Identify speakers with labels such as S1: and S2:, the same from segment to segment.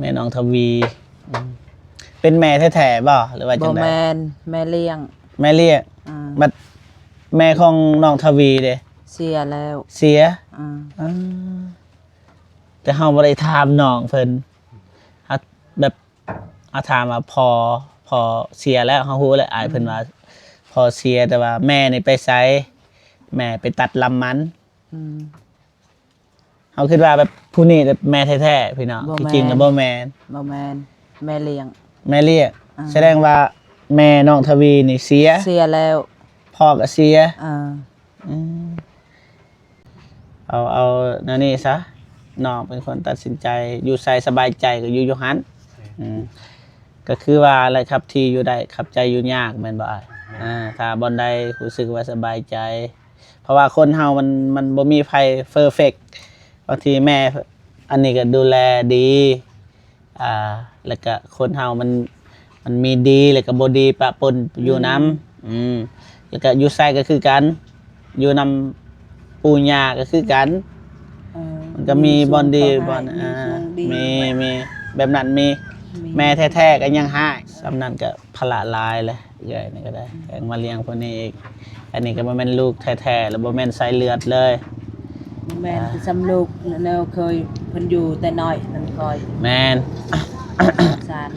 S1: แม่น้องทวีอืมเป็นแม่แท้ๆบ่หรือว่าจังได๋
S2: บ่แม่นแม่เลี้ยง
S1: แม่เลี้ยงบัดแม่ของน้องทวีเด้
S2: เสียแล้ว
S1: เสีย
S2: อ่า
S1: แต่เฮาบ่ได้ถามน้องเพิ่นเฮาแบบถามว่าพอเสียแล้วเฮาฮู้แล้วอ้ายเพิ่นว่าพอเสียแต่ว่าแม่นี่ไปไสแม่ไปตัดลำมันเฮาคิดว่าแบบผู้นี้แบบแม่แท้ๆพี่น้องที่จริงแล้วบ่แม่น
S2: บ่แม่นแม่เลี้ยง
S1: แม่เลี้ยงแสดงว่าแม่น้องทวีนี่เสีย
S2: แล้ว
S1: พ่อก็เสียเอานั่นนี่ซะน้องเป็นคนตัดสินใจอยู่ใส่สบายใจก็อยู่หันก็คือว่าอะไรครับที่อยู่ได้ครับใจอยู่ยากแม่นบ่อ้ายถ้าบ่ใดรู้สึกว่าสบายใจเพราะว่าคนเฮามันบ่มีไผเพอร์เฟกต์บางทีแม่อันนี้ก็ดูแลดีแล้วก็คนเฮามันมีดีแล้วก็บ่ดีปะปนอยู่นำแล้วก็อยู่ใส่ก็คือกันอยู่นำปู่ย่าก็คือกันมันก็มีบอนดีบอนมีแบบนั้นมีแม่แท้ๆก็ยังให้สำนั้นก็พละลายเลยเอ้ยนี่ก็ได้แกงมาเลี้ยงพวกนี้อีกอันนี้ก็บ่แม่นลูกแท้ๆแล้วบ่แม่นสายเลือดเลย
S2: แม่นสำลูกแนวเคยเพิ่นอยู่แต่น้อยนั่นคอย
S1: แม่น
S2: สาร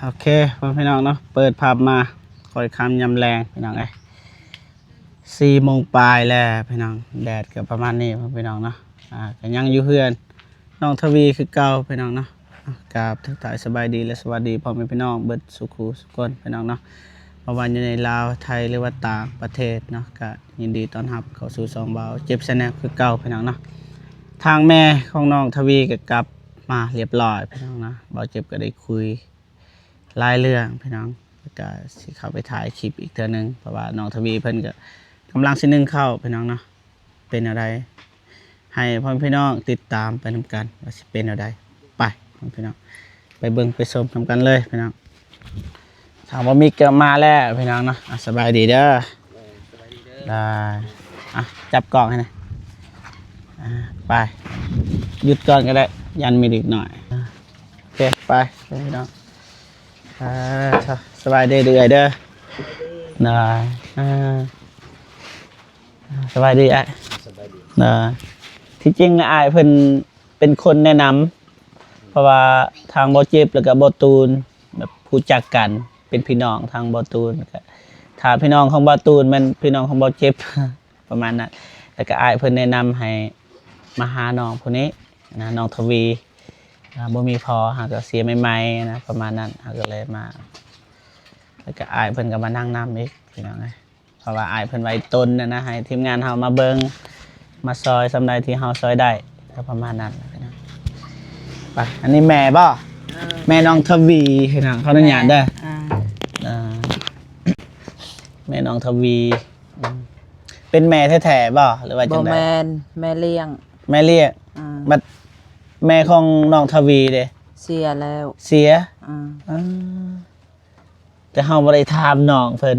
S1: โอเคพี่น้องเนาะเปิดภาพมาคอยคำยำแรงพี่น้อง4 โมงปลายแล้วพี่น้องแดดก็ประมาณนี้พี่น้องเนาะก็ยังอยู่เพื่อนน้องทวีคือเก่าพี่น้องเนาะกราบทักทายสบายดีและสวัสดีพ่อแม่พี่น้องเบิดสุขุสุขคนพี่น้องเนาะเพราะว่าอยู่ในลาวไทยหรือว่าต่างประเทศเนาะก็ยินดีต้อนรับเข้าสู่สองเบาเจ็บแสนคือเก่าพี่น้องเนาะทางแม่ของน้องทวีก็กลับมาเรียบร้อยพี่น้องนะเบาเจ็บก็ได้คุยหลายเรื่องพี่น้องก็สิเข้าไปถ่ายคลิปอีกเทื่อนึงเพราะว่าน้องทวีเพิ่นก็กำลังสินึ่งเข้าพี่น้องเนาะเป็นอะไรให้พ่อพี่น้องติดตามไปนำกันว่าสิเป็นอะไรไปพี่น้องไปเบิ่งไปชมนำกันเลยพี่น้องถามว่ามีเกิดมาแล้วพี่น้องเนาะสบายดีเด้อได้จับกล่องให้หน่อยไปหยุดก่อนก็ได้ยันมีอีกหน่อยโอเคไปพี่น้องสบายดีเด้อเด้อได้สบายดีที่จริงอ้ายเพิ่นเป็นคนแนะนำเพราะว่าทางบ่เจ็บแล้วก็บ่ตูนแบบรู้จักกันเป็นพี่น้องทางบ่ตูนก็ถ้าพี่น้องของบ่ตูนมันพี่น้องของบ่เจ็บ ประมาณนั้นแล้วก็อ้ายเพิ่นแนะนำให้มาหาน้องผู้นี้นะน้องทวีบ่มีพอหาก็เสียใหม่ๆนะประมาณนั้นก็เลยมาแล้วก็อ้ายเพิ่นก็มานั่งนำอีกพี่น้องเพราะว่าอ้ายเพิ่นไว้ต้นนะให้ทีมงานเฮามาเบิ่งมาซอยสำใดที่เฮาซอยได้ก็ประมาณนั้นนะไปอันนี้แม่บ่แม่น้องทวีพี่น้องเขาอนุญาตเด้อแม่น้องทวีเป็นแม่แท้ๆบ่หรือว่าจังได๋
S2: บ่แม่นแม่เลี้ยง
S1: แม่เลี้ยงบัดแม่ของน้องทวีเด้
S2: เสียแล้ว
S1: เสียแต่เฮาบ่ได้ถามน้องเพิ่น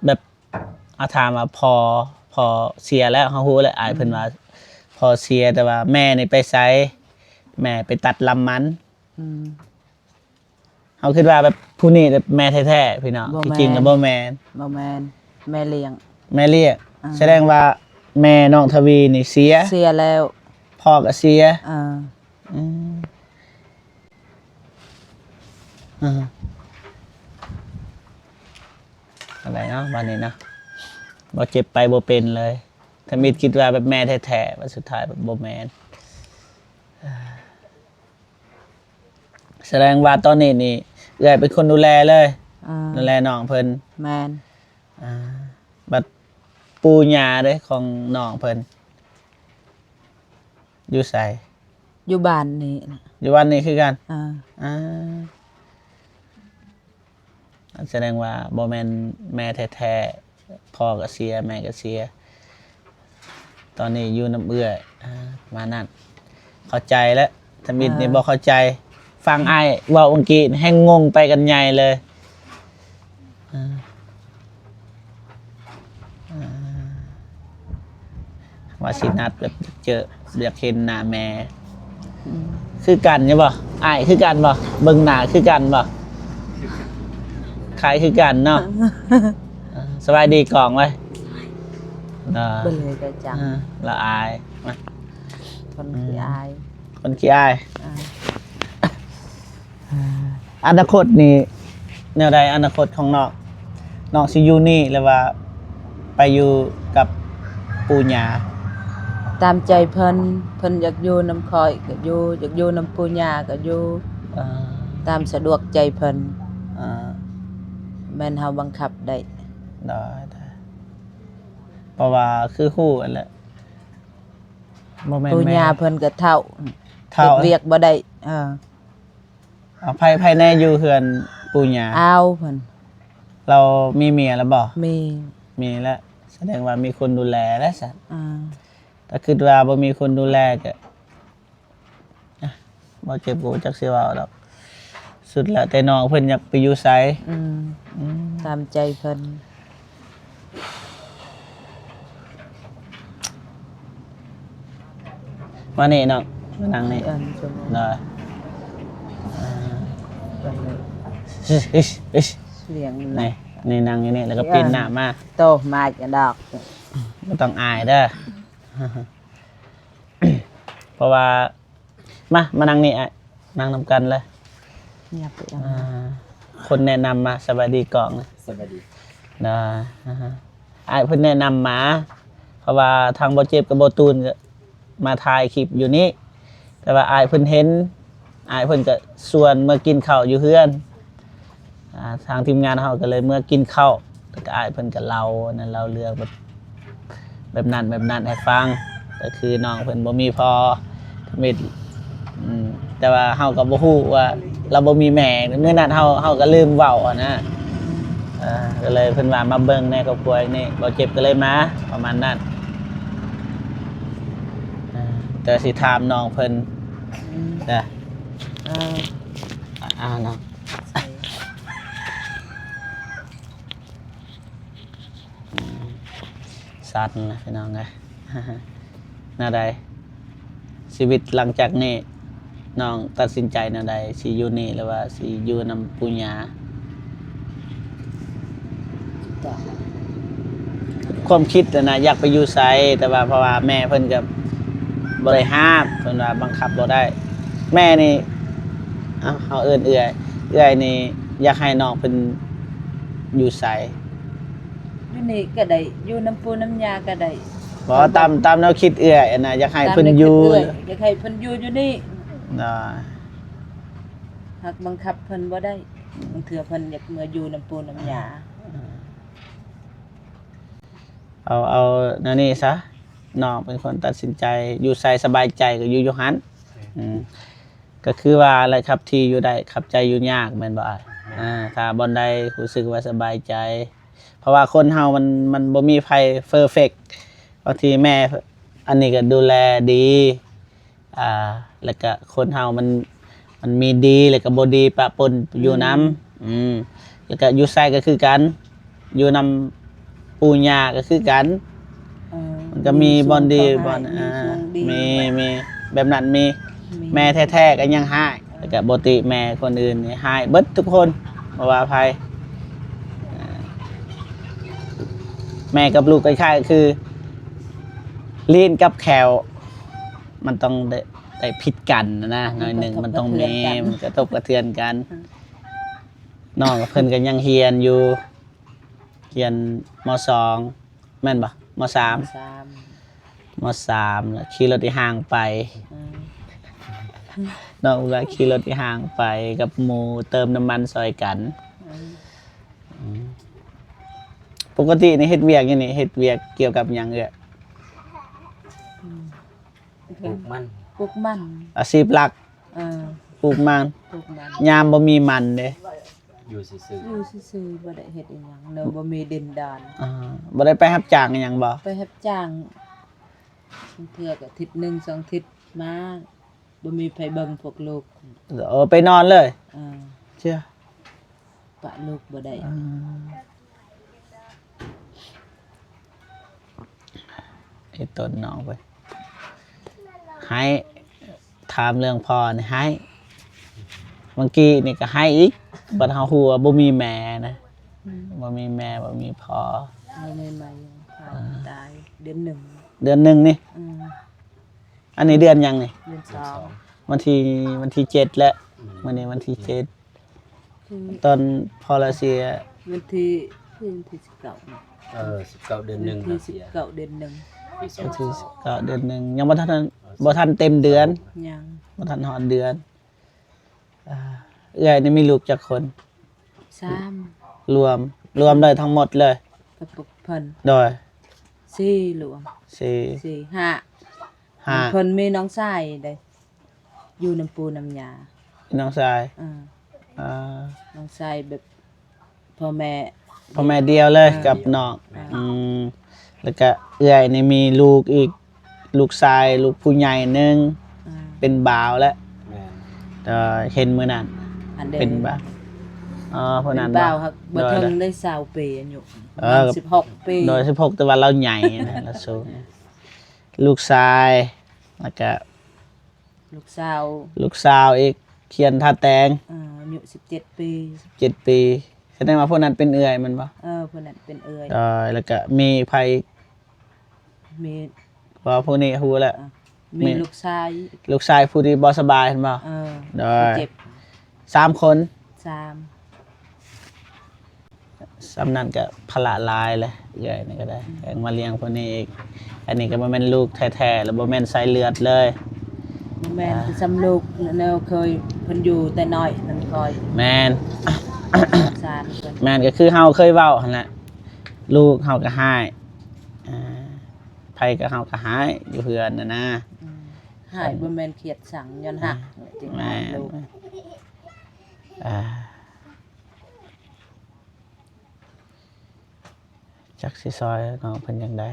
S1: แบบถามว่าพอเสียแล้วเฮาฮู้แล้วอ้ายเพิ่นว่าพอเสียแต่ว่าแม่นี่ไปไสแม่ไปตัดลำมันเฮาคิดว่าแบบผู้นี้แบบแม่แท้ๆพี่น้องที่จริงแล้วบ่แม่น
S2: แม่เลี้ยง
S1: แสดงว่าแม่น้องทวีนี่เสีย
S2: แล้ว
S1: พ่อก็เสียอะไรเนาะบ้านนี้เนาะบ่เจ็บไปบ่เป็นเลยถ้ามิดคิดว่าแบบแม่แท้ๆว่าสุดท้ายแบบบ่แม่นแสดงว่าตอนนี้นี่เอื้อยเป็นคนดูแลเลยดูแลน้องเพิ่น
S2: แม่น
S1: บัดปู่ย่าเด้ของน้องเพิ่นอยู่ไส
S2: อยู่บ้านนี่
S1: อยู่บ้านนี้คือกันแสดงว่าบ่แม่นแม่แท้ๆพ่อก็เสียแม่ก็เสียตอนนี้อยู่น้ำเอื้อยมานั่นเข้าใจแล้วถ้ามิดนี่บ่เข้าใจ ฟังอ้ายเว้าเมื่อกี้ให้งงไปกันใหญ่เลยว่าสินัดแบบเจออยากเห็นหน้าแม่คือกันใช่ป่ะอ้ายคือกันป่ะเบิ่งหน้าคือกันป่ะขายคือกันเนาะสบายดีกล่องไว้
S2: เบิ่เลยก็จัง
S1: ละอายมา
S2: คนขี้อาย
S1: คนขี้อาย
S2: อ่า
S1: อนาคตนี่แนวใดอนาคตของน้องสิอยู่นี่หรือว่าไปอยู่กับปู่ย่า
S2: ตามใจเพิ่นอยากอยู่นำคอยก็อยู่อยากอยู่นำปู่ย่าก็อยู่
S1: อ่า
S2: ตามสะดวกใจเพิ่น
S1: อ่า
S2: แม่นเฮาบังคับได้
S1: ได้เพราะว่าคือคู่อันแหละบ่แม่น
S2: ปู่
S1: แม่
S2: ย่าเพิ่นก็เฒ่า
S1: เท่า
S2: เฮ็ดเวียกบ่ได้
S1: เอาภายในอยู่เฮือนปู่ย่า
S2: เอาเพิ่น
S1: เรามีเมียแล้วบ่
S2: มี
S1: มีแล้วแสดงว่ามีคนดูแลแล้วซะ
S2: อ่า
S1: ถ้าคิดว่าบ่มีคนดูแลก็บ่เจ็บบ่จักสิเว้าดอกสุดแล้วแต่น้องเพิ่นอยากไปอยู่ไส
S2: ตามใจเพิ่น
S1: มานี่น้องมานั่งนี่
S2: อันชั่วโมง
S1: ได้
S2: เพิ่นเลย
S1: อิชอิช
S2: เลี้ยง
S1: นี่นี่นั่งอยู่นี่แล้วก็ปีนหน้ามา
S2: โตมาจะดอก
S1: บ่ต้องอายเด้อ เพราะว่ามานั่งนี่อ่ะนั่งนำกันเลย
S2: เงียบไปเอา
S1: คนแนะนำมาสวัสดีกล่องนะ
S3: สวัสดี
S1: ได้อ้ายเพิ่นแนะนำมา เพราะว่าทางบ่เจ็บกับบ่ตูนก็มาถ่ายคลิปอยู่นี่แต่ว่าอ้ายเพิ่นเห็นอ้ายเพิ่นก็ชวนเมื่อกินข้าวอยู่เฮือนทางทีมงานเฮาก็เลยเมื่อกินข้าวแล้วก็อ้ายเพิ่นก็เล่านั่นเล่าเรื่องแบบนั้นให้ฟังก็คือน้องเพิ่นบ่มีพอทมิตรแต่ว่าเฮาก็บ่ฮู้ว่าเราบ่มีแม่เมื่อนั้นเฮาก็ลืมเว้าอะนะก็เลยเพิ่นว่ามาเบิ่งในครอบครัวนี่บ่เจ็บก็เลยมาประมาณนั้นแต่สิถามน้องเพิ่นจ้ะ น้องสัตว์นะพี่น้องไง น่าใดชีวิตหลังจากนี้น้องตัดสินใจน่าใดสิอยู่นี่หรือว่าสิอยู่นำปู่ย่าความคิดนะอยากไปอยู่ไสแต่ว่าเพราะว่าแม่เพิ่นก็บ่ได้ห้ามเพิ่นว่าบังคับบ่ได้ แม่นี่เอาเอื้อยนี่อยากให้น้องเพิ่นอยู่ไส
S2: อยู่นี่ก็ได้อยู่น้ำปูน้ำยาก็ได้
S1: บ่ตามแนวคิดเอื้อยนะอยากให้เพิ่นอยู่
S2: อยากให้เพิ่นอยู่นี่
S1: นะ
S2: หากบังคับเพิ่นบ่ได้บางเทื่อเพิ่นอยากมาอยู่น้ำปูน้ำยา
S1: เอานั่นนี่ซะน้องเป็นคนตัดสินใจอยู่ไสสบายใจก็อยู่หันก็คือว่าอะไรครับที่อยู่ได้ครับใจอยู่ยากแม่นบ่ถ้าบ่ใดรู้สึกว่าสบายใจ เพราะว่าคนเฮามันบ่มีไผเพอร์เฟกต์บางทีแม่อันนี้ก็ดูแลดีแล้วก็คนเฮามันมีดีแล้วก็บ่ดีปะปนอยู่นำแล้วก็อยู่ไสก็คือกันอยู่นำปู่ย่าก็คือกันมันก็มีบอนดีบอนมีแบบนั้นมีแม่แท้ๆก็ยังให้แล้วก็ปกติแม่คนอื่นนี่ให้เบิดทุกคนบ่ว่าไผแม่กับลูกคล้ายๆคือลิ้นกับแขวมันต้องได้ผิดกันนะหน่อยหนึ่งมันต้องมีมันกระทบกระเทือนกันน้องกับเพิ่นก็ยังเฮียนอยู่เฮียนม.2 แม่นบ่ม.3 ม.3 แล้วขี่รถที่ห่างไปน้องก็ขี่รถที่ห่างไปกับหมู่เติมน้ำมันซอยกันปกตินี่เฮ็ดเวียกอย่างนี้เฮ็ดเวียกเกี่ยวกับหยังเอ่ย
S3: ปลูกมัน
S2: ปลูกมัน
S1: อาชีพหลักปลูกมัน
S2: ปลูกมัน
S1: ยามบ่มีมันเด้
S3: อยู่ซื่อ
S2: อยู่ซื่อๆบ่ได้เฮ็ดอีหยังเนาะบ่มีดินดาน
S1: บ่ได้ไปรับจ้างอิหยังบ่
S2: ไปรับจ้างบางเทื่อก็อาทิตย์หนึ่งสองอาทิตย์มาบ บ่มีไผเบิ่งพวกลูก
S1: ไปนอนเลย
S2: เออ
S1: เชื่อ
S2: ปะลูกบ่ได้
S1: ไอ้ต้นน้องไปให้ถามเรื่องพ่อนี่ให้เมื่อกี้นี่ก็ให้อีกบัดเฮาฮู้ว่าบ่มีแม่นะบ่มีแม่บ่มีพ่อ
S2: เอาใหม่ๆตายเดือนหนึ่ง
S1: เดือนหนึงนี่
S2: อืม
S1: อันนี้เดือนยังนี่
S2: เดือนสอง
S1: วันที่7แล้วมื้อนี้วันที่7
S2: คือ
S1: ตอนพ่อละเสีย
S2: วันที่19นะ
S3: 19เดือนหนึ่ง
S2: วัน
S3: เสี
S2: ที่
S3: ย
S2: 19เดือนหนึ่ง
S3: ปีสอ
S1: วั
S3: ง
S1: นที่19เดือนหนึงยังบ่ทันเต็มเดือน
S2: ยัง
S1: บ่ทันฮอดเดือนเอื้อยนี่มีลูกจักคน
S2: 3
S1: รวมได้ทั้งหมดเลย
S2: กับปุกเพิ่น
S1: โดย
S2: 4รวม
S1: 4
S2: 4 5
S1: 5
S2: เพิ่นมีน้องชายได้อยู่น้ำปูน้ำยา
S1: น้องชาย
S2: อ่าน้องชายแบบพ่อแม่
S1: พ่อแม่เดียวเลยกับน้องแล้วก็เอื้อยนี่มีลูกอีกลูกชายลูกผู้ใหญ่หนึง
S2: อ่า
S1: เป็นบ่าวแล้ว
S3: แม่น
S1: เห็นมื้อนั้น
S2: อันเดิม
S1: เป็นบ่าวผู้
S2: เป็
S1: นั้น
S2: นบ่าวครับบ่
S1: โดย
S2: ถึงได้20ปีอายุ
S1: เออ
S2: 16ปี
S1: โดย16แต่ว่าเราใหญ่นะเราสูงลูกชายแล้วก็
S2: ลูกสาว
S1: ลูกสาวอีกเขียนท่าแตง
S2: อายุ17ปี
S1: 7 ปีแสดงว่าพวกนั้นเป็นเอื้อยมันบ่
S2: เพิ่นนั้นเป็นเอ่ย
S1: แล้วก็มีไผ
S2: มี
S1: ว่าพวกนี้ฮู้แล้ว
S2: มีลูกชาย
S1: ลูกชายผู้ที่บ่สบายเห็นบ่ ได้
S2: เจ็บ
S1: 3 คน
S2: 3
S1: สำนั้นก็พละลายเลยเอื้อยนี่ก็ได้แองมาเลี้ยงพวกนี้อีกอันนี้ก็บ่แม่นลูกแท้ๆแล้วบ่แม่นสายเลือดเลย
S2: แม่นคือสำลูกแนวเคยเพิ่นอยู่แต่น้อยนั่นคอย
S1: แม่น
S2: สารเพิ่น
S1: แม่นก็คือเฮาเคยเว้าหั่นแหละลูกเฮาก็หายไผก็เฮาก็หายอยู่เฮือนน่ะนะ
S2: หายบ่แม่นเขียดสังย้อนหักจริง
S1: แม่
S2: ๆลูก
S1: จักสิซอยน้องเพิ่นจังได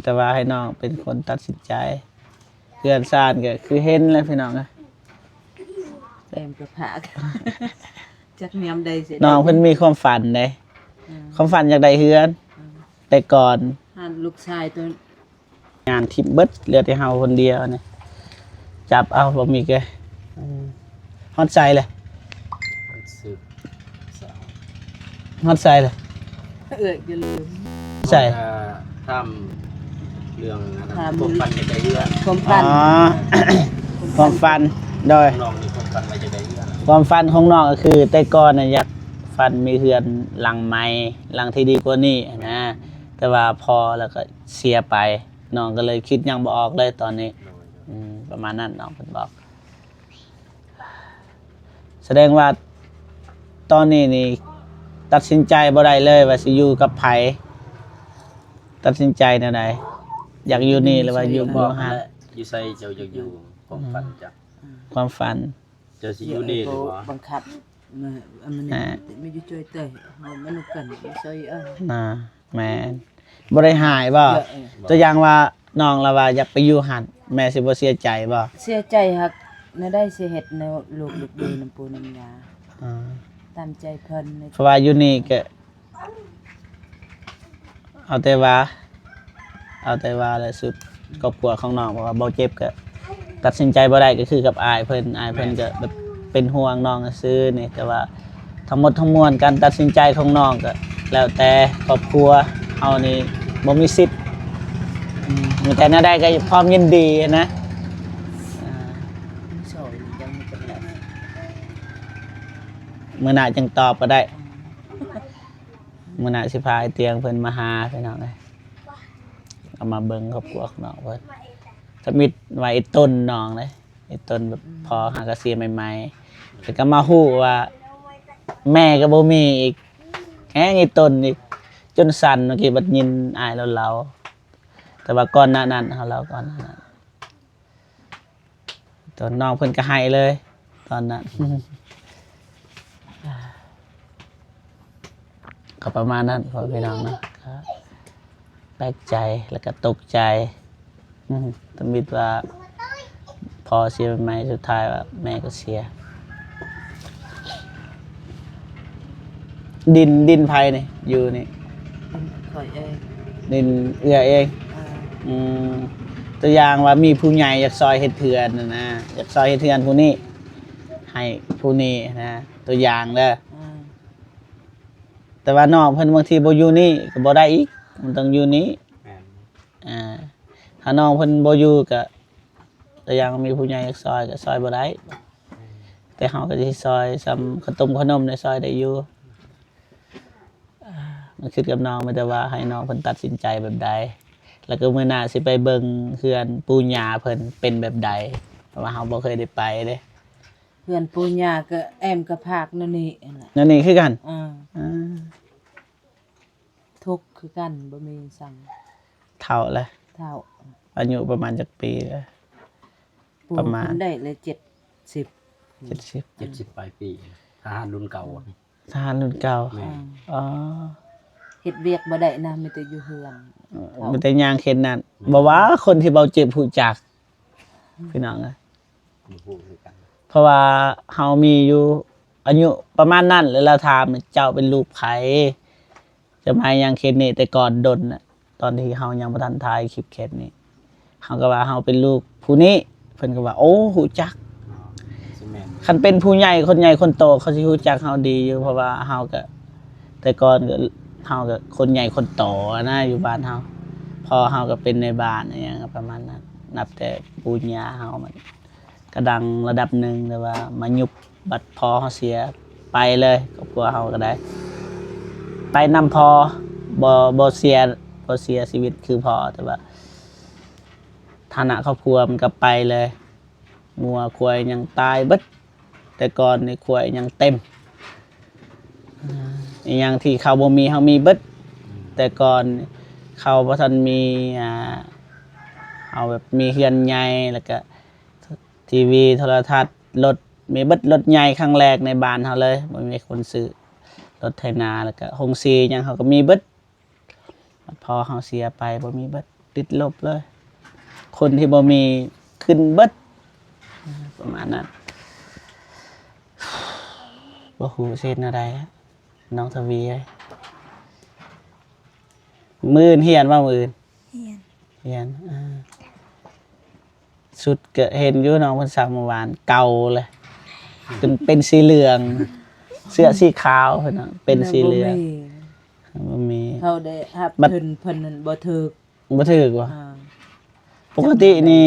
S1: แต่ว่าให้น้องเป็นคนตัดสินใจเพื่อนซ่านก็คือเห็นแล้วพี่น้องอะ
S2: เต็มกระพากจักยามใดสิ
S1: น้องเพิ่นมีความฝันเด้
S2: อืม
S1: ความฝันอยากได้เฮือน แต่ก่อน
S2: หันลูกชายตัว
S1: งานทิมเบิดเหลือแต่เฮาคนเดียวนี่จับเอาบ่มีแกฮอดใจเลย
S3: มันสืบสาว
S1: ฮอดใจเลย
S2: อย่าลืม
S1: ใจ
S3: ทำเรื่องอันนั้น
S2: ทำ
S3: พวกฟันไม่ได้เยื่อ
S2: ความ
S1: อ๋
S2: พั
S1: อน ความฝันโดย
S3: น้องนี่พวกฟันไม่ได้เยื่อ
S1: ความฝันของน้องก็คือ แต่ก่อนน่ะอยากฝันมีเฮือนหลังใหม่หลังที่ดีกว่านี้นะแต่ว่าพอแล้วก็เสียไปน้องก็เลยคิดยังบ่ออกเลยตอนนี้ ประมาณนั้นน้องเพิ่นบอก แสดงว่าตอนนี้นี่ตัดสินใจบ่ได้เลยว่าสิอยู่กับไผตัดสินใจแนวใดอยากอยู่นี่หรือว่าอยู่บ่ห่าง
S3: อยู่ใส่เจ้าอยากอยู่ของฟันจ้ะ
S1: ความฝัน
S3: เจ้าสิอยู่นี่หรือว่า
S2: บังคับมาอันนี้
S1: อ่า
S2: ไม่อยู่ช่วยเตยเฮามันกันไม่ช่วย
S1: น่ะแม่นบ่ได้หายบ่
S2: เยอะ
S1: ตัวอย่างว่าน้องละว่าอยากไปอยู่หันแม่สิบ่เสียใจบ่
S2: เสียใจฮักในได้สิเฮ็ดแนวลูกดูน้ำปูน้ำยา
S1: อ่า
S2: ตามใจเพิ่นใน
S1: เพราะว่าอยู่นี่ก็เอาแต่ว่าแล้วสุดครอบครัวของน้องเพราะว่าบ่เจ็บก็ตัดสินใจบ่ได้ก็คือกับอายเพิ่นก็แบบเป็นห่วงน้องซื่อนี่แต่ว่าทั้งหมดทั้งมวลการตัดสินใจของน้องก็แล้วแต่ครอบครัวเฮานี่บ่มีสิทธิ์มีแต่แนวใดก็พร้อมยินดีนะ
S2: ช่วยยังไม่เป็นไร
S1: มื้อหน้าจังตอบก็ได้มื้อหน้าสิพาไอ้เตียงเพิ่นมาหาพี่น้องเอ้ยเอามาเบิ่งครอบครัวของน้องเพิ่นสมิทไว้ไอ้ต้นน้องเลยไอ้ต้นแบบพอหากระเสียใหม่ๆแต่ก็มาฮู้ว่า แม่ก็บ่มีอีกแฮงไอ้ต้นอีกจนสั่นเมื่อกี้บัดยินอายเราแต่ว่าก่อนหน้านั้นเฮาเราก่อนหน้านั้นตอนน้องเพิ่นก็ให้เลย ตอนนั้น ก็ประมาณนั้นพอพี่น้องเนาะก็แปลกใจแล้วก็ตกใจสมิทว่า พอเสียใหม่สุดท้ายว่าแม่ก็เสียดินไผนี่อยู่นี่
S2: ข่อยเอง
S1: ดินเอื้อเอง
S2: อ่า
S1: อืมตัวอย่างว่ามีผู้ใหญ่อยากซอยเฮ็ดเถือนน่ะนะอยากซอยเฮ็ดเถือนผู้นี้ให้ผู้นี้นะตัวอย่างเด้อ
S2: อ่า
S1: แต่ว่าน้องเพิ่นบางทีบ่อยู่นี่ก็บ่ได้อีกมันต้องอยู่นี้
S3: แม่น
S1: ถ้าน้องเพิ่นบ่อยู่ก็ตัวอย่างมีผู้ใหญ่อยากซอยก็ซอยบ่ได้แต่เฮาก็สิซอยซ้ำขนมในซอยได้อยู่มันคิดกับน้องไม่แต่ว่าให้น้องเพิ่นตัดสินใจแบบใดแล้วก็มื้อหน้าสิไปเบิ่งเฮือนปู่ย่าเพิ่นเป็นแบบใดเพราะว่าเฮาบ่เคยได้ไปเด้
S2: เพื่อนปู่ย่าก็แอมกระพากนั่นนี่นั่นแหละ
S1: นั่นนี่คือกัน
S2: อ่า
S1: อ่า
S2: ทุกข์คือกันบ่มีสั่ง
S1: เฒ่าแล้ว
S2: เท่า
S1: อายุประมาณจักปีแล้ว
S2: ปู่
S1: ประมาณ
S2: เพิ่นได้เลย70
S1: 70
S3: 70ปลายปีทหารรุ่นเก่าอะ
S1: ทหารรุ่นเก่า
S3: แม่
S1: อ๋อ
S2: เฮ็ดเวียกบ่ได้นะมีแต่อยู่เฮือน
S1: มันแต่ย่างเข็นนั่นบ่ว่าคนที่เบาเจ็บผู้จักพี่น้องอะ
S3: บ่ฮู้คือกัน
S1: เพราะว่าเฮามีอยู่อายุประมาณนั้นแล้วเราถามเจ้าเป็นลูกไผจะมายังเข็นนี่แต่ก่อนดนน่ะตอนที่เฮายังบ่ทันถ่ายคลิปเข็นนี่เฮาก็ว่าเฮาเป็นลูกผู้นี้เพิ่นก็ว่าโอ้ฮู้จัก
S3: สิแม่น
S1: คันเป็นผู้ใหญ่คนใหญ่คนโตเขาสิรู้จักเฮาดีอยู่เพราะว่าเฮาก็แต่ก่อนก็เฮาก็คนใหญ่คนโตนะอยู่บ้านเฮาพอเฮาก็เป็นในบ้านอะไรอย่างเงี้ยประมาณนั้นนับแต่ปู่ย่าเฮามันก็ดังระดับหนึงแต่ว่ามายุบบัดพอเฮาเสียไปเลยครอบครัวเฮาก็ได้ ไปนำพอบ่เสียชีวิตคือพอแต่ว่าฐานะครอบครัวมันก็ไปเลยงัวควายยังตายเบิดแต่ก่อนนี่ควายยังเต็มอีกอย่างที่เขาบ่มีเฮามีเบิดแต่ก่อนเขาบ่ทันมีเอาแบบมีเฮือนใหญ่แล้วก็ทีวีโทรทัศน์รถมีเบิดรถใหญ่ครั้งแรกในบ้านเฮาเลยบ่มีคนซื้อรถไถนาแล้วก็โรงสีหยังเขาก็มีเบิดพอเฮาเสียไปบ่มีเบิดติดลบเลย คนที่บ่มีขึ้นเบิดประมาณนั้นบ่ฮู้สิเฮ็ดแนวใดแล้วน้องทวีเอ้ยมื้ออื่นเฮียนว่ามื้ออื่นเฮียนสุดก็เห็นอยู่น้องเพิ่นซักเมื่อวานเก่าเลยเป็นสีเหลือง เสื้อสีขาวเพิ่นน่ะเป็นสีเหลืองบ่มี
S2: เขาได้รับ
S1: บัด
S2: เพิ่นนั่นบ่ถูก
S1: บ่ถูกว่ะ
S2: อ่า
S1: ปกตินี่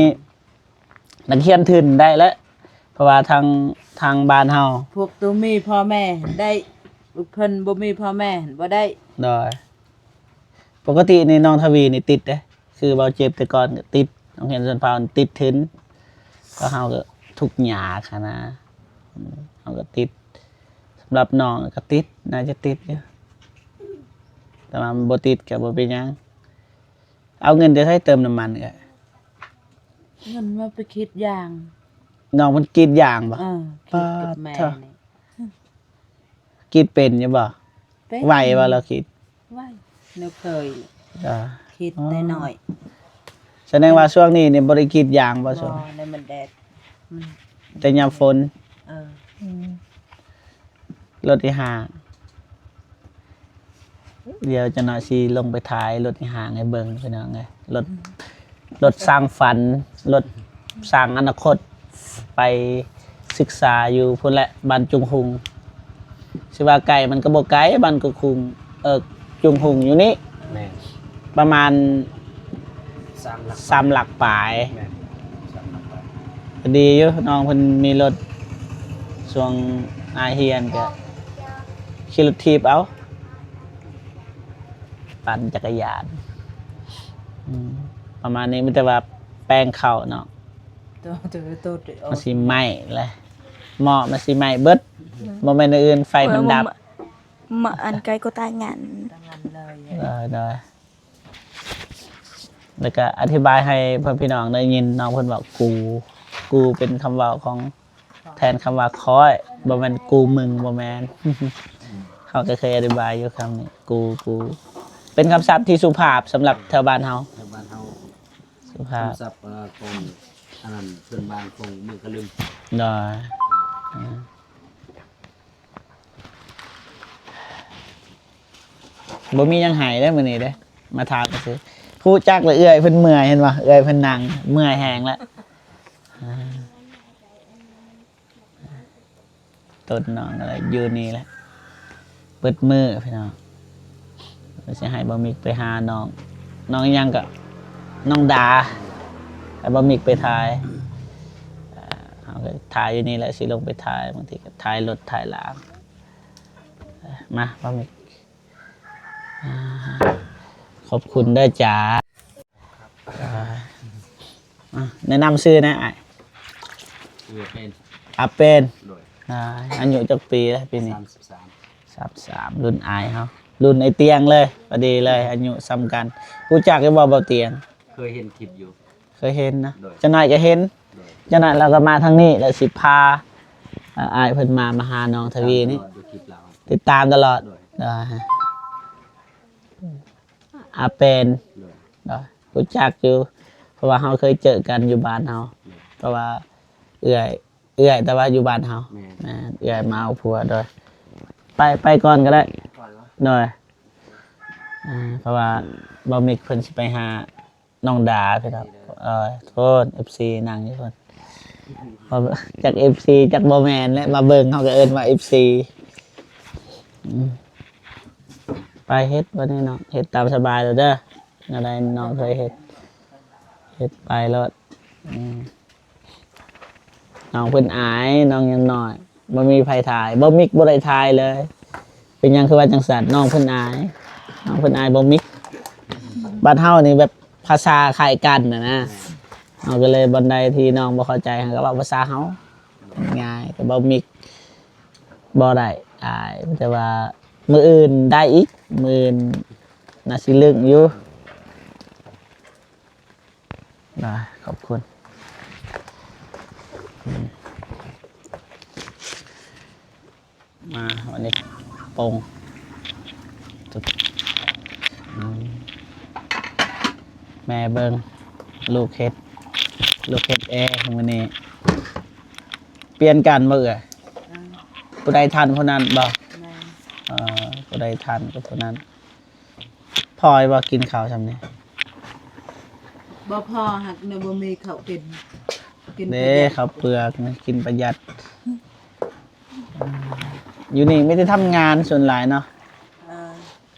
S1: นักเรียนทุนได้แล้วเพราะว่าทางบ้านเฮา
S2: พวกตัวมีพ่อแม่ได้เพิ่นบ่มีพ่อแม่บ่ได้
S1: ดอยปกตินี่น้องทวีนี่ติดเด้คือเบาเจ็บแต่ก่อนก็ติดน้องเห็นส่วนพาวนี่ติดทุนก็เฮาก็ทุกข์ยากหั้นนะเฮาก็ติดสำหรับน้องก็ติดน่าจะติดอยู่แต่ว่ามันบ่ติดก็บ่เป็นหยังเอาเงินจะให้เติมน้ำมันก็
S2: เงินมาไปคิดอย่าง
S1: น้องมันกรีดยางบ่
S2: คิดกับแม่
S1: ปาดเถอะ
S2: นี่
S1: กรีดเป็นอยู่บ่
S2: เป็น
S1: ไหวบ่เราคิด
S2: ไหวแนวเคย
S1: อ่า
S2: คิดได้หน่อย
S1: แสดงว่าช่วงนี้นี่บ่ได้กรีดยางบ่
S2: บ่
S1: ช่วง
S2: ในมันแดดมัน
S1: แต่ยามฝน
S2: เออ
S1: รถที่ห่าง เดี๋ยวจะหน่อยสิลงไปถ่ายรถที่ห่างให้เบิ่งพี่น้องไงรถสร้างฝันรถสร้างอนาคตไปศึกษาอยู่พุ่นแหละบ้านจุงหุงสิว่าไกลมันก็บ่ไกลบ้านกุคุงจุงหุงอยู่นี่
S3: แม่น
S1: ประมาณ
S3: 3 หลัก
S1: 3 หลักปลาย
S3: แม่น3 หลักไป
S1: ก็ดีอยู่น้องเพิ่นมีรถช่วงอาเฮียนก็ขี่รถถีบเอาปั่นจักรยานประมาณนี้มันแต่ว่าแป้งเข้าเนาะ
S2: ตัวโอ้
S1: มันสิไหม้เลยหม้อมันสิไหม้เบิดบ่แม่นอนอื่นไฟมันดับ
S4: mà anh cây cô ta ngạnh
S2: ตั้งงานเลย
S1: ได้แล้วก็อธิบายให้เพื่อนพี่น้องได้ยินน้องเพิ่นบอกกูเป็นคำเว้าของแทนคำว่าคอยบ่แม่นกูมึงบ่แม่น เขาก็เคยอธิบายอยู่คำนี้กูเป็นคำศัพท์ที่สุภาพสำหรับแถวบ้านเฮา
S3: ทางบ้านเฮา
S1: สุภาพ
S3: คำศัพท์ของ อันนั้นเพื่อนบ้านคงมือก็ลืม
S1: ได้บ่มีหยังหายได้มื้อนี้เด้มาถามก็ซื้อผู้จักเลยเอื้อยเพิ่นเมื่อยเห็นบ่เอื้อยเพิ่นนั่งเมื่อยแฮงแล้วต้นน้องอะไรอยู่นี่แหละเปิดมือพี่น้องเราจะให้บะมิกไปหาน้องยังกับน้องดาให้บะมิกไปถ่ายเขาก็ถ่ายอยู่นี่แหละสิลงไปถ่ายบางทีก็ถ่ายรถถ่ายหลังมาบะมิกขอบคุณด้วยจ้าแนะนำชื่อนะไอ้
S3: เวียเป็น
S1: อาเป็น
S3: โดย
S1: อายุจักปีแล้วปีนี้
S3: 33
S1: 33รุ่นอายเขารุ่นไอเตียงเลยพอดีเลยอายุซ้ำกันรู้จักกันบ่เบาเตียง
S3: เคยเห็นคลิปอยู่
S1: เคยเห็นนะ
S3: โดย
S1: เจะหน่อยก็เห็น
S3: โดย
S1: เจะหน่อยเราก็มาทางนี้แล้วสิพาอายเพิ่นมาหาน้องทวีนี่
S3: ดูคลิปเรา
S1: ติดตามตลอด
S3: โดย
S1: ได้อาเป็น
S3: โดย
S1: ได้รู้จักอยู่เพราะว่าเราเคยเจอกันอยู่บ้านเราเพราะว่าเอื้อยแต่ว่าอยู่บ้านเรา
S3: แม่
S1: แม่นเอื้อยมาเอาผัวโดยไปก่อนก็ได้
S3: ก่อนวะ
S1: หน่อยเพราะว่าบอมิกเพิ่นสิไปหาน้องดาพี่ครับโทษ FC นั่งอยู่เพิ่นพอจาก FC จากบ่แม่นและมาเบิ่งเฮาก็เอิ้นว่า FC ไปเฮ็ดบ่นี่น้องเฮ็ดตามสบายแล้วเด้ออะไรน้องเคยเฮ็ดไปแล้วน้องเพิ่นอายน้องยังน้อยบ่มีไผถ่ายบ่มิกบ่ได้ถ่ายเลย เป็นหยังคือว่าจังสันน้องเพิ่นอายน้องเพิ่นอายบ่มิกบ้านเฮานี่แบบภาษาคล้ายกันนะเอาก็เลยบันไดที่น้องบ่เข้าใจก็เว้าภาษาเฮาง่ายแต่บ่มิกบ่ได้อายแต่ว่ามื้ออื่นได้อีกมื้ออื่นน่าสิลึกอยู่ได้ขอบคุณมาวันนี้ปงแม่เบิงลูกเฮ็ดแอร์มื้อนี้เปลี่ยนกันบ่เอ่ยผู้ใดทันผู้นั้นบ่ผู้ใดทันก็ผู้นั้นพอยบ่กินข้าวซำนี้
S2: บ่พอหักในบ่มีข้าวกิน
S1: เด้ข้าวเปลือกนะกินประหยัดอยู่นี่ไม่ได้ทำงานส่วนหลายเนาะ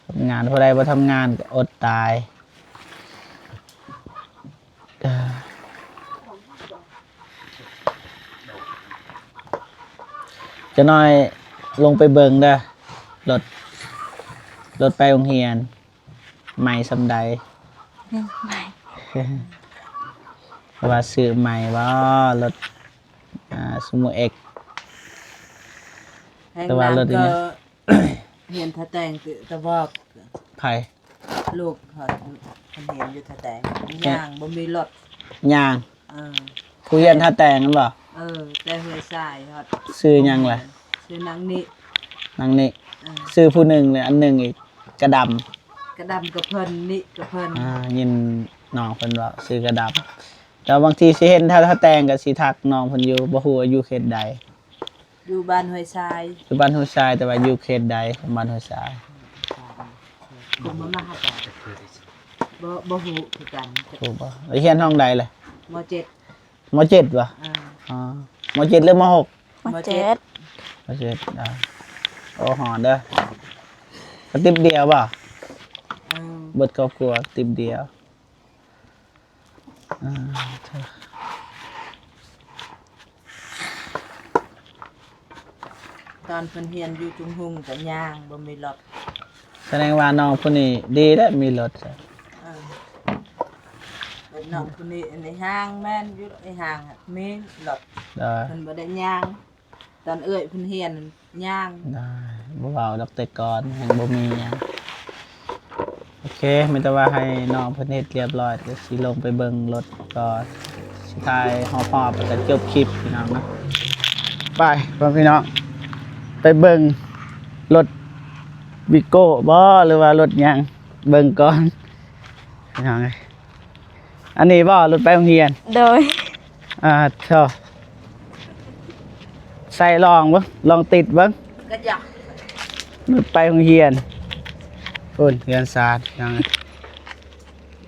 S1: ทำงานผู้ใดบ่ทำงานก็อดตายจะน้อยลงไปเบิงเด้อรถไปโรงเรียนใหม่สำใด
S4: ไม่
S1: เพราะว่าซื้อใหม่ว่ารถซูโมเอ็ก แต่ว่ารถนี่
S2: เห็นท่าแต่งตะบอก
S1: ไผ่
S2: ลูกเขาเห็นอยู่ท่าแต่งย่างบ่มีรถ
S1: ย่าง
S2: เออ
S1: ผู้เรียนท่าแต่งนั่นบ่
S2: แต่เฮือทรายฮอด
S1: ซื้อหยังล่ะ
S2: ชื่อนางนี่
S1: นางนี่ซื้อผู้หนึ่งเลยอันหนึ่งอีกกระด
S2: กระดำกับเพิ่นนี่กับเพิ่น
S1: ำยินน้องเพิ่นว่าซื้อกระดำแต่บางทีสิเห็นถ้าแต่งก็สิทักน้องเพิ่นอยู่บ่ฮู้ว่าอยู่เขตใด
S2: อยู่บ้านห้วยทราย
S1: อยู่บ้านห้วยทรายแต่ว่าอยู่เขตใดของบ้านห้วยทราย
S2: ผมมาหากันบ่ฮู้คือกัน
S1: ถูกป่ะแล้วเรียนห้องใดเลย
S2: ม .7
S1: ม .7 ป่ะอ๋อม .7 หรือม .6
S4: มาเจ็ด
S1: ม .7 โอ้หอเด้อก็ติบเดียวป่ะเบิดครอบครัวติบเดียว
S2: ตอนเพิ่นเรียนอยู่จุงหุงก็ย่างบ่มีรถ
S1: แสดงว่าน้องผู้นี้ดีได้อมีรถ
S2: เป็นน้องคนนี้ในห้างแม่นอยู่ในห้างมีรถ
S1: ได้
S2: เพิ่นบ่ได้ย่าง ตอนเอื้อยเพิ่นเรียนย่าง
S1: ได้บ่เว้าดอกแต่ก่อนยังบ่มีหยังโอเคมีแต่ว่าให้น้องเพิ่นเฮ็ดเรียบร้อยก็สิลงไปเบิ่งรถก่อนสุดท้ายฮอๆแล้วก็จบคลิปพี่น้องเนาะไปพ่อพี่น้องไปเบิ่งรถวิโก้บ่หรือว่ารถหยังเบิ่งก่อนพี่น้องเอ้ยอันนี้บ่รถไปโรงเรียน
S4: โดย
S1: เถอะใส่ลองเบิ่งลองติดเบิ่ง
S2: ก็อยาก
S1: มือไปโรงเรียนพุ่นเรียนศาสตร์ยัง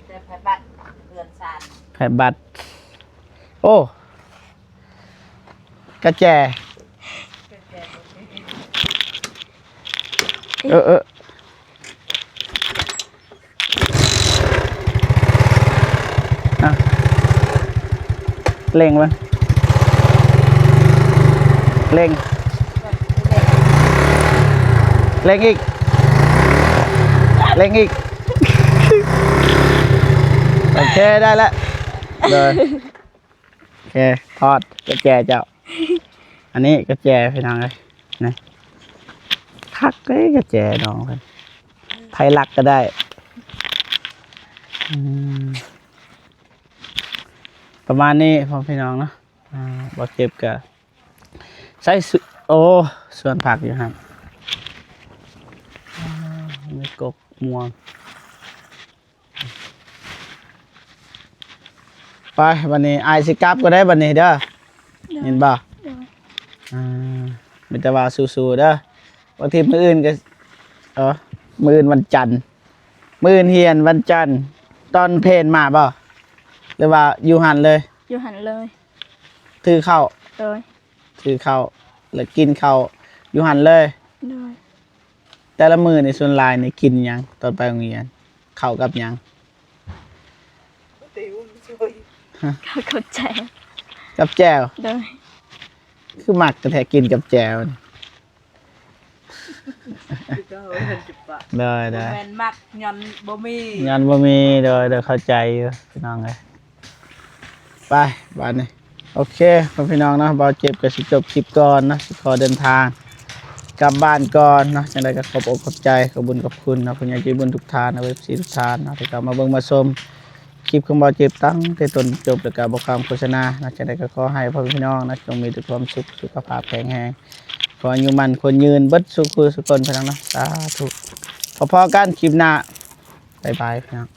S2: แต่ไผบัตรเรือนซาน
S1: แผ่นบัตรโอ้กระแจเอออ่ะเล็งมันเล็งเล็งอีกเล็งอีก โอเคได้แล้วเลยโอเคทอดกระแจเจ้า อันนี้กระแจพี่น้องเลยนะทักเลยกระแจน้องเลยไผลักก็ได้อืมประมาณนี้พ่อพี่น้องเนาะบอกเจ็บกับใส่โอ้ส่วนผักอยู่ครับมีกบม่วงไปวันนี้ไอซิกลับก็ได้วันนี้เด้อเห็นบ่มีแต่ว่าสู้ๆเด้อบางทีมื้ออื่นก็มื้ออื่นวันจันทร์มื้ออื่นเฮียนวันจันทร์ตอนเพลนมาบ่หรือว่าอยู่หันเลย
S4: อยู่หันเลย
S1: ถือข้าว
S4: โดย
S1: ถือข้าวแล้วกินข้าวอยู่หันเลย
S4: โดย
S1: แต่ละมื้อในส่วนหลายนี่กินหยังตอนไปโรงเรียนข้าวกับหยัง
S4: เขาเข้าใจ
S1: กับแจ่ว
S4: โดย
S1: คือมักกระแทกินกับแจ่วนี่
S2: ก็เห็นจุดปะ
S1: ได้ได้
S2: แม่นมักยอนบ่มี
S1: งานบ่มีเดี๋ยวเข้าใจอยู่พี่น้องเอ้ยไปบ้านนี้โอเคพี่น้องเนาะบ่เจ็บก็สิจบคลิปก่อนนะสิขอเดินทางกลับบ้านก่อนเนาะจังไดก็ขอบอกขอบใจขอบคุญขอบคุณนะผู้ใหญ่ใจบุญทุกท่านนะเว็บซีทุกท่านนะที่เข้ามาเบิ่งมาชมคลิปของบ่เจ็บตั้งแต่ต้นจบแล้วก็บ่คำโฆษณานะจังไดก็ขอให้พ่อพี่น้องนะจงมีแต่ความสุขสุขภาพแข็งแรงขออายุมันคนยืนเบิดสุขสุขคนพี่น้องเนาะสาธุพอๆกันคลิปหน้าบ๊ายบายพี่น้อง